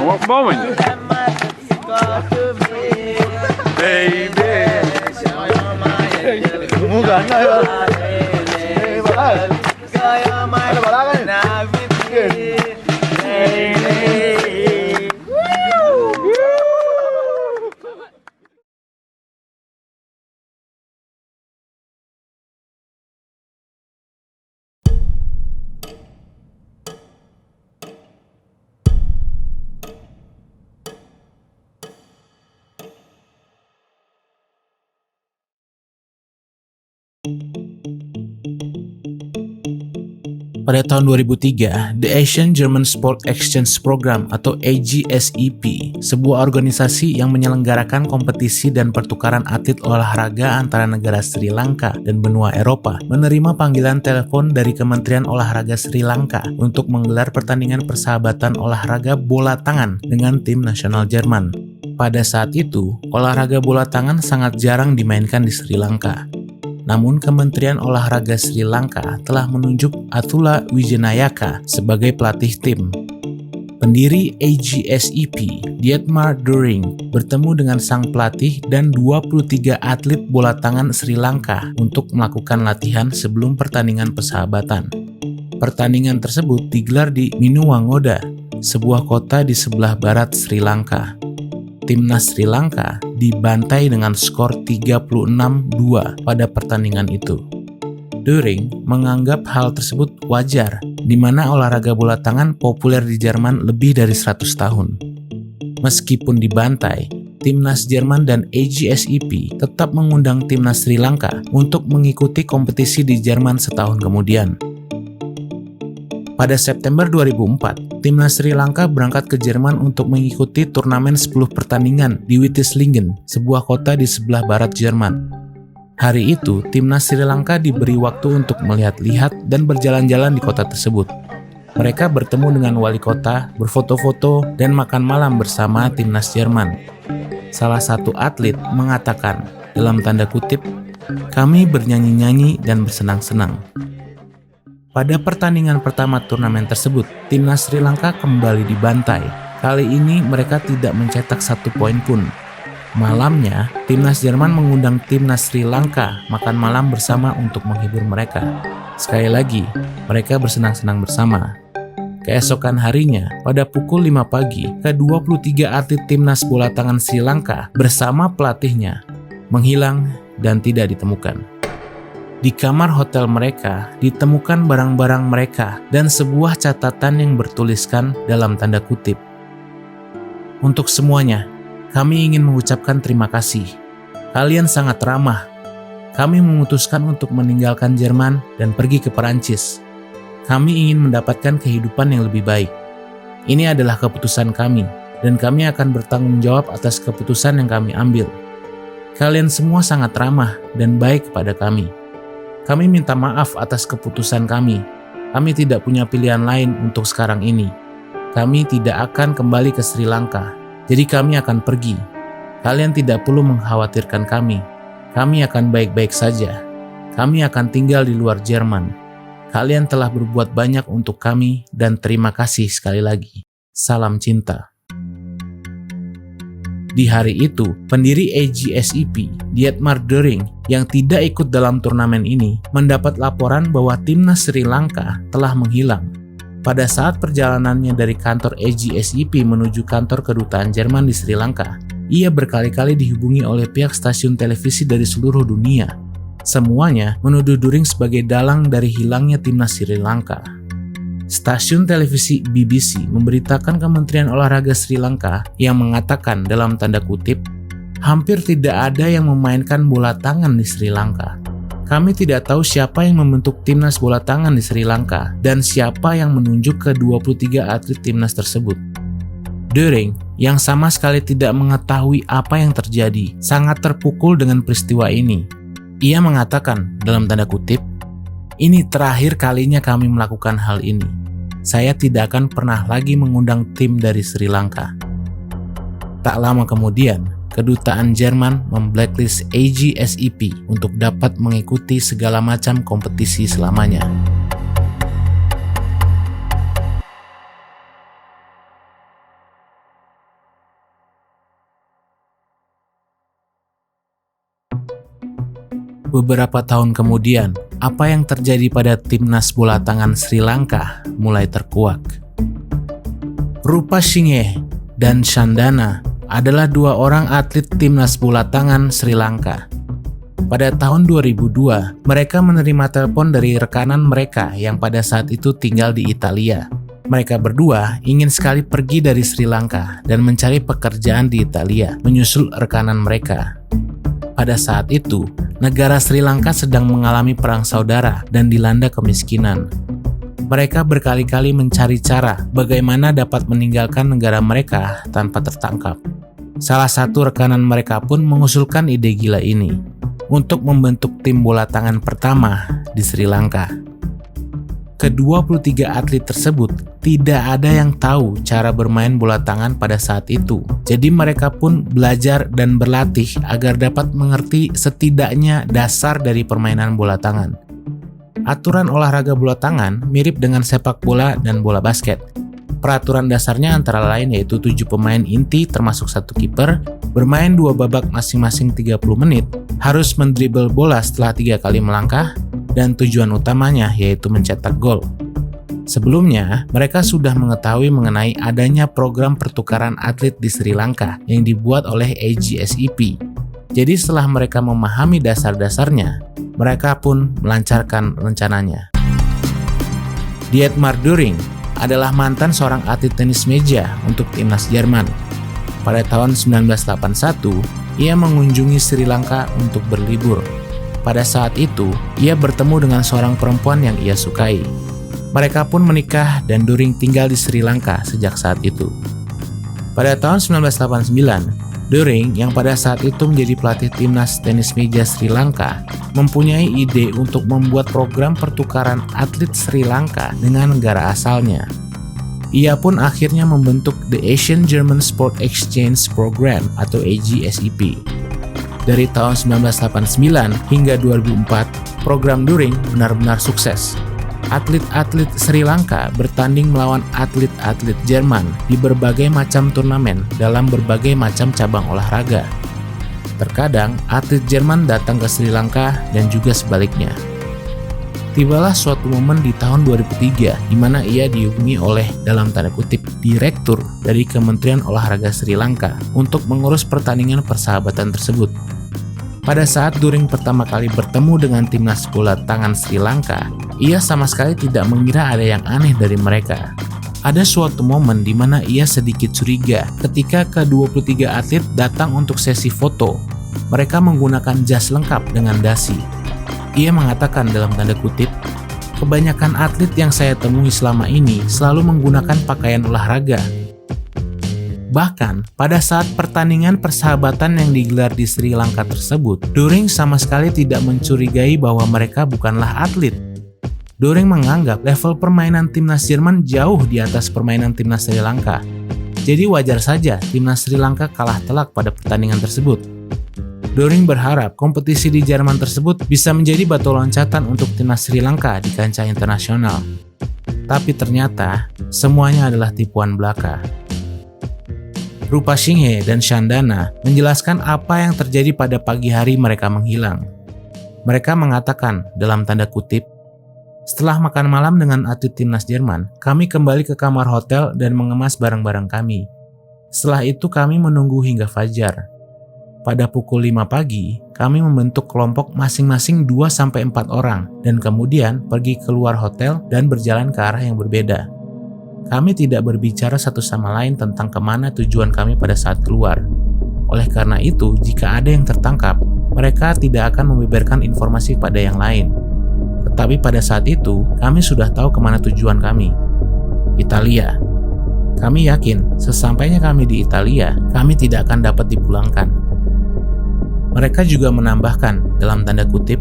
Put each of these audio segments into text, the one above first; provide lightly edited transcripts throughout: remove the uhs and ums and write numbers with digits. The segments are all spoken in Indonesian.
What moment? Pada tahun 2003, The Asian German Sport Exchange Program atau AGSEP, sebuah organisasi yang menyelenggarakan kompetisi dan pertukaran atlet olahraga antara negara Sri Lanka dan benua Eropa, menerima panggilan telepon dari Kementerian Olahraga Sri Lanka untuk menggelar pertandingan persahabatan olahraga bola tangan dengan tim nasional Jerman. Pada saat itu, olahraga bola tangan sangat jarang dimainkan di Sri Lanka. Namun Kementerian Olahraga Sri Lanka telah menunjuk Atula Wijenayaka sebagai pelatih tim. Pendiri AGSEP, Dietmar During, bertemu dengan sang pelatih dan 23 atlet bola tangan Sri Lanka untuk melakukan latihan sebelum pertandingan persahabatan. Pertandingan tersebut digelar di Minuwangoda, sebuah kota di sebelah barat Sri Lanka. Timnas Sri Lanka dibantai dengan skor 36-2 pada pertandingan itu. During menganggap hal tersebut wajar, di mana olahraga bola tangan populer di Jerman lebih dari 100 tahun. Meskipun dibantai, Timnas Jerman dan AGSEP tetap mengundang Timnas Sri Lanka untuk mengikuti kompetisi di Jerman setahun kemudian. Pada September 2004, Timnas Sri Lanka berangkat ke Jerman untuk mengikuti turnamen 10 pertandingan di Wittislingen, sebuah kota di sebelah barat Jerman. Hari itu, Timnas Sri Lanka diberi waktu untuk melihat-lihat dan berjalan-jalan di kota tersebut. Mereka bertemu dengan wali kota, berfoto-foto, dan makan malam bersama Timnas Jerman. Salah satu atlet mengatakan, dalam tanda kutip, "Kami bernyanyi-nyanyi dan bersenang-senang." Pada pertandingan pertama turnamen tersebut, Timnas Sri Lanka kembali dibantai. Kali ini mereka tidak mencetak 1 poin pun. Malamnya, Timnas Jerman mengundang Timnas Sri Lanka makan malam bersama untuk menghibur mereka. Sekali lagi, mereka bersenang-senang bersama. Keesokan harinya, pada pukul 5 pagi, ke-23 atlet Timnas bola tangan Sri Lanka bersama pelatihnya menghilang dan tidak ditemukan. Di kamar hotel mereka ditemukan barang-barang mereka dan sebuah catatan yang bertuliskan dalam tanda kutip, "Untuk semuanya, kami ingin mengucapkan terima kasih. Kalian sangat ramah. Kami memutuskan untuk meninggalkan Jerman dan pergi ke Perancis. Kami ingin mendapatkan kehidupan yang lebih baik. Ini adalah keputusan kami, dan kami akan bertanggung jawab atas keputusan yang kami ambil. Kalian semua sangat ramah dan baik kepada kami. Kami minta maaf atas keputusan kami. Kami tidak punya pilihan lain untuk sekarang ini. Kami tidak akan kembali ke Sri Lanka, jadi kami akan pergi. Kalian tidak perlu mengkhawatirkan kami. Kami akan baik-baik saja. Kami akan tinggal di luar Jerman. Kalian telah berbuat banyak untuk kami dan terima kasih sekali lagi. Salam cinta." Di hari itu, pendiri AGSEP, Dietmar During, yang tidak ikut dalam turnamen ini, mendapat laporan bahwa Timnas Sri Lanka telah menghilang. Pada saat perjalanannya dari kantor AGSEP menuju kantor kedutaan Jerman di Sri Lanka, ia berkali-kali dihubungi oleh pihak stasiun televisi dari seluruh dunia. Semuanya menuduh During sebagai dalang dari hilangnya Timnas Sri Lanka. Stasiun televisi BBC memberitakan Kementerian Olahraga Sri Lanka yang mengatakan dalam tanda kutip, "Hampir tidak ada yang memainkan bola tangan di Sri Lanka. Kami tidak tahu siapa yang membentuk timnas bola tangan di Sri Lanka dan siapa yang menunjuk ke 23 atlet timnas tersebut. During, yang sama sekali tidak mengetahui apa yang terjadi, sangat terpukul dengan peristiwa ini. Ia mengatakan, dalam tanda kutip, "Ini terakhir kalinya kami melakukan hal ini. Saya tidak akan pernah lagi mengundang tim dari Sri Lanka." Tak lama kemudian, kedutaan Jerman memblacklist AGSEP untuk dapat mengikuti segala macam kompetisi selamanya. Beberapa tahun kemudian, apa yang terjadi pada timnas bola tangan Sri Lanka mulai terkuak. Rupasinghe dan Shandana adalah dua orang atlet timnas bola tangan Sri Lanka. Pada tahun 2002, mereka menerima telepon dari rekanan mereka yang pada saat itu tinggal di Italia. Mereka berdua ingin sekali pergi dari Sri Lanka dan mencari pekerjaan di Italia, menyusul rekanan mereka. Pada saat itu, negara Sri Lanka sedang mengalami perang saudara dan dilanda kemiskinan. Mereka berkali-kali mencari cara bagaimana dapat meninggalkan negara mereka tanpa tertangkap. Salah satu rekanan mereka pun mengusulkan ide gila ini untuk membentuk tim bola tangan pertama di Sri Lanka. Ke-23 atlet tersebut tidak ada yang tahu cara bermain bola tangan pada saat itu. Jadi mereka pun belajar dan berlatih agar dapat mengerti setidaknya dasar dari permainan bola tangan. Aturan olahraga bola tangan mirip dengan sepak bola dan bola basket. Peraturan dasarnya antara lain yaitu 7 pemain inti termasuk 1 kiper, bermain 2 babak masing-masing 30 menit, harus mendribel bola setelah 3 kali melangkah, dan tujuan utamanya yaitu mencetak gol. Sebelumnya, mereka sudah mengetahui mengenai adanya program pertukaran atlet di Sri Lanka yang dibuat oleh AGSEP. Jadi setelah mereka memahami dasar-dasarnya, mereka pun melancarkan rencananya. Dietmar During adalah mantan seorang atlet tenis meja untuk timnas Jerman. Pada tahun 1981, ia mengunjungi Sri Lanka untuk berlibur. Pada saat itu, ia bertemu dengan seorang perempuan yang ia sukai. Mereka pun menikah dan During tinggal di Sri Lanka sejak saat itu. Pada tahun 1989, During yang pada saat itu menjadi pelatih timnas tenis meja Sri Lanka mempunyai ide untuk membuat program pertukaran atlet Sri Lanka dengan negara asalnya. Ia pun akhirnya membentuk The Asian German Sport Exchange Program atau AGSEP. Dari tahun 1989 hingga 2004, program During benar-benar sukses. Atlet-atlet Sri Lanka bertanding melawan atlet-atlet Jerman di berbagai macam turnamen dalam berbagai macam cabang olahraga. Terkadang, atlet Jerman datang ke Sri Lanka dan juga sebaliknya. Tibalah suatu momen di tahun 2003 di mana ia dihubungi oleh, dalam tanda kutip, direktur dari Kementerian Olahraga Sri Lanka untuk mengurus pertandingan persahabatan tersebut. Pada saat During pertama kali bertemu dengan timnas bola tangan Sri Lanka, ia sama sekali tidak mengira ada yang aneh dari mereka. Ada suatu momen di mana ia sedikit curiga ketika ke-23 atlet datang untuk sesi foto. Mereka menggunakan jas lengkap dengan dasi. Ia mengatakan dalam tanda kutip, "Kebanyakan atlet yang saya temui selama ini selalu menggunakan pakaian olahraga." Bahkan, pada saat pertandingan persahabatan yang digelar di Sri Lanka tersebut, During sama sekali tidak mencurigai bahwa mereka bukanlah atlet. During menganggap level permainan timnas Jerman jauh di atas permainan timnas Sri Lanka. Jadi wajar saja timnas Sri Lanka kalah telak pada pertandingan tersebut. During berharap kompetisi di Jerman tersebut bisa menjadi batu loncatan untuk timnas Sri Lanka di kancah internasional. Tapi ternyata, semuanya adalah tipuan belaka. Rupasinghe dan Shandana menjelaskan apa yang terjadi pada pagi hari mereka menghilang. Mereka mengatakan, dalam tanda kutip, "Setelah makan malam dengan atlet timnas Jerman, kami kembali ke kamar hotel dan mengemas barang-barang kami. Setelah itu kami menunggu hingga fajar. Pada pukul 5 pagi, kami membentuk kelompok masing-masing 2-4 orang dan kemudian pergi keluar hotel dan berjalan ke arah yang berbeda. Kami tidak berbicara satu sama lain tentang kemana tujuan kami pada saat keluar. Oleh karena itu, jika ada yang tertangkap, mereka tidak akan membeberkan informasi pada yang lain. Tetapi pada saat itu, kami sudah tahu kemana tujuan kami. Italia. Kami yakin sesampainya kami di Italia, kami tidak akan dapat dipulangkan. Mereka juga menambahkan, dalam tanda kutip,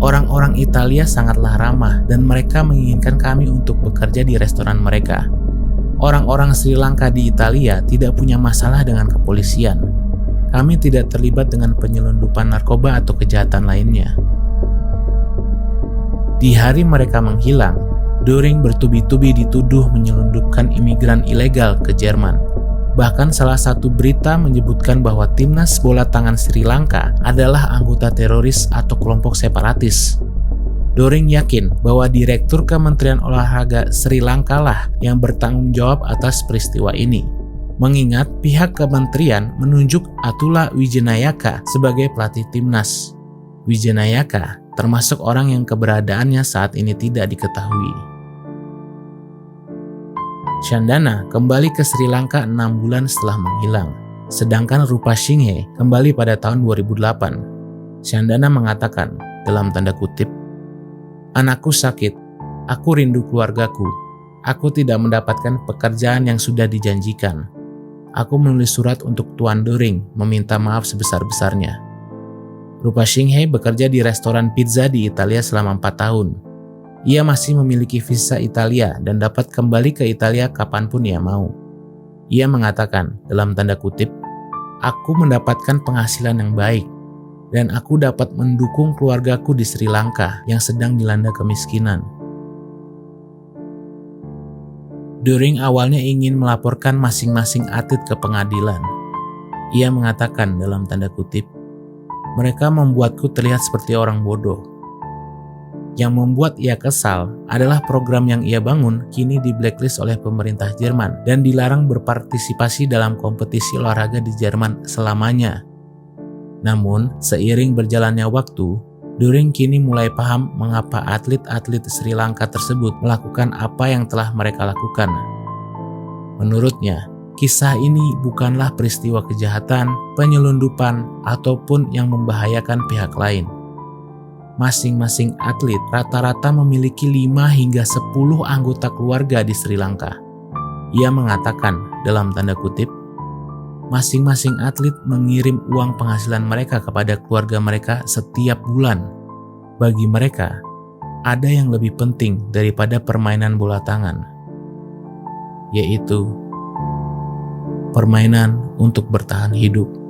orang-orang Italia sangatlah ramah dan mereka menginginkan kami untuk bekerja di restoran mereka. Orang-orang Sri Lanka di Italia tidak punya masalah dengan kepolisian. Kami tidak terlibat dengan penyelundupan narkoba atau kejahatan lainnya. Di hari mereka menghilang, Doering bertubi-tubi dituduh menyelundupkan imigran ilegal ke Jerman. Bahkan salah satu berita menyebutkan bahwa timnas bola tangan Sri Lanka adalah anggota teroris atau kelompok separatis. Doering yakin bahwa Direktur Kementerian Olahraga Sri Lanka lah yang bertanggung jawab atas peristiwa ini. Mengingat pihak kementerian menunjuk Atula Wijenayaka sebagai pelatih timnas. Wijenayaka termasuk orang yang keberadaannya saat ini tidak diketahui. Chandana kembali ke Sri Lanka 6 bulan setelah menghilang, sedangkan Rupa Singhe kembali pada tahun 2008. Chandana mengatakan, dalam tanda kutip, "Anakku sakit, aku rindu keluargaku, aku tidak mendapatkan pekerjaan yang sudah dijanjikan. Aku menulis surat untuk Tuan Doering meminta maaf sebesar-besarnya." Rupa Singhe bekerja di restoran pizza di Italia selama 4 tahun. Ia masih memiliki visa Italia dan dapat kembali ke Italia kapanpun ia mau. Ia mengatakan, dalam tanda kutip, "Aku mendapatkan penghasilan yang baik, dan aku dapat mendukung keluargaku di Sri Lanka yang sedang dilanda kemiskinan." Doering awalnya ingin melaporkan masing-masing atlet ke pengadilan. Ia mengatakan, dalam tanda kutip, "Mereka membuatku terlihat seperti orang bodoh." Yang membuat ia kesal adalah program yang ia bangun kini di blacklist oleh pemerintah Jerman dan dilarang berpartisipasi dalam kompetisi olahraga di Jerman selamanya. Namun, seiring berjalannya waktu, Doering kini mulai paham mengapa atlet-atlet Sri Lanka tersebut melakukan apa yang telah mereka lakukan. Menurutnya, kisah ini bukanlah peristiwa kejahatan, penyelundupan, ataupun yang membahayakan pihak lain. Masing-masing atlet rata-rata memiliki 5 hingga 10 anggota keluarga di Sri Lanka. Ia mengatakan, dalam tanda kutip, masing-masing atlet mengirim uang penghasilan mereka kepada keluarga mereka setiap bulan. Bagi mereka, ada yang lebih penting daripada permainan bola tangan, yaitu permainan untuk bertahan hidup.